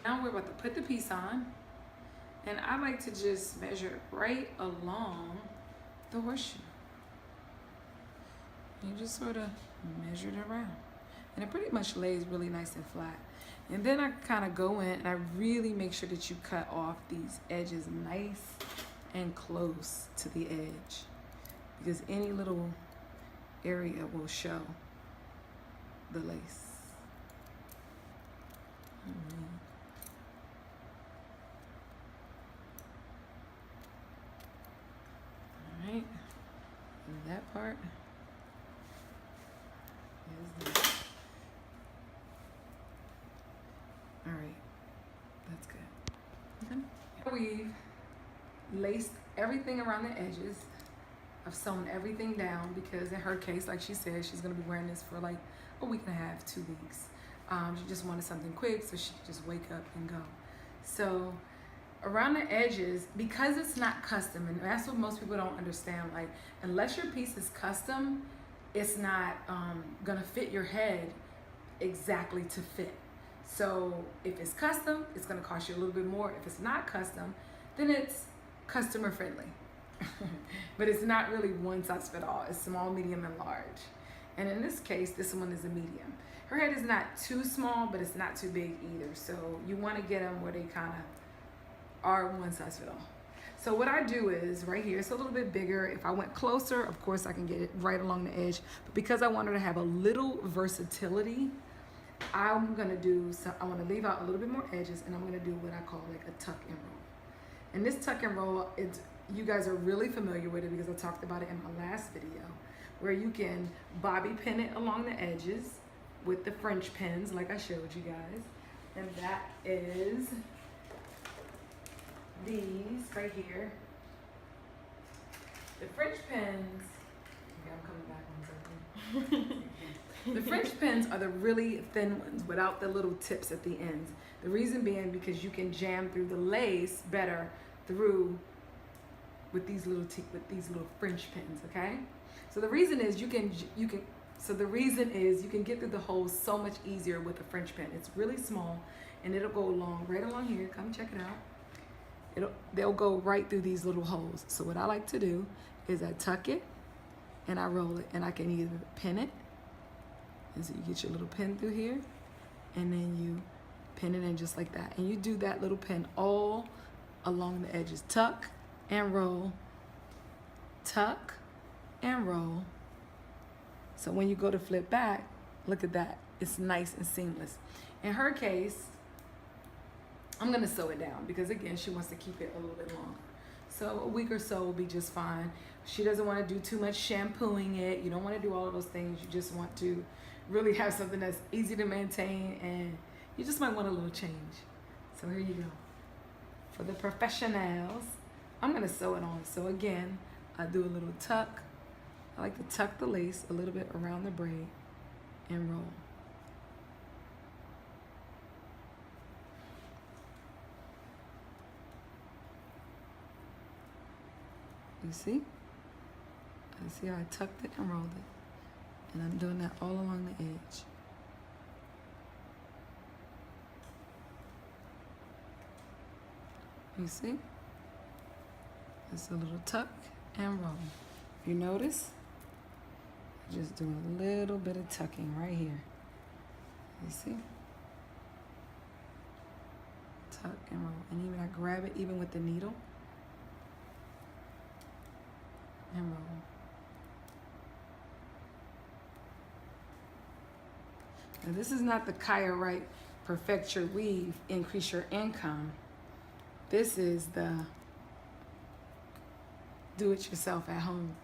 Now we're about to put the piece on, and I like to just measure right along the horseshoe. You just sort of measure it around, and it pretty much lays really nice and flat. And then I kind of go in and I really make sure that you cut off these edges nice and close to the edge, because any little area will show the lace. All right, and that part is that. All right, that's good. Okay. We've laced everything around the edges. I've sewn everything down because in her case, like she said, she's gonna be wearing this for like a week and a half, 2 weeks. She just wanted something quick so she could just wake up and go. So around the edges, because it's not custom, and that's what most people don't understand, like unless your piece is custom, it's not gonna fit your head exactly to fit. So if it's custom, it's gonna cost you a little bit more. If it's not custom, then it's customer friendly. But it's not really one size fit all. It's small, medium, and large. And in this case, this one is a medium. Her head is not too small, but it's not too big either. So you want to get them where they kind of are one size fit all. So what I do is right here, it's a little bit bigger. If I went closer, of course, I can get it right along the edge. But because I want her to have a little versatility, I'm gonna do, so I want to leave out a little bit more edges, and I'm gonna do what I call like a tuck and roll. And this tuck and roll, you guys are really familiar with it because I talked about it in my last video, where you can bobby pin it along the edges with the French pins like I showed you guys. And that is these right here. The French pins, okay, I'm coming back on something. The French pins are the really thin ones without the little tips at the ends. The reason being because you can jam through the lace better through with these little French pins, okay? So the reason is you can get through the holes so much easier with a French pin. It's really small and it'll go right along here. Come check it out. They'll go right through these little holes. So what I like to do is I tuck it and I roll it, and I can either pin it, and so you get your little pin through here, and then you pin it in just like that. And you do that little pin all along the edges. Tuck and roll, tuck and roll. So when you go to flip back, look at that. It's nice and seamless. In her case, I'm gonna sew it down because again, she wants to keep it a little bit longer. So a week or so will be just fine. She doesn't want to do too much shampooing it. You don't want to do all of those things. You just want to really have something that's easy to maintain, and you just might want a little change. So here you go. For the professionals, I'm gonna sew it on. So again, I do a little tuck. I like to tuck the lace a little bit around the braid and roll. You see? I see how I tucked it and rolled it. And I'm doing that all along the edge. You see? It's a little tuck and roll. You notice? Just doing a little bit of tucking right here. You see? Tuck and roll. And even I grab it even with the needle. And roll. Now this is not the Kiyah Wright Perfect Your Weave, Increase Your Income. This is the do it yourself at home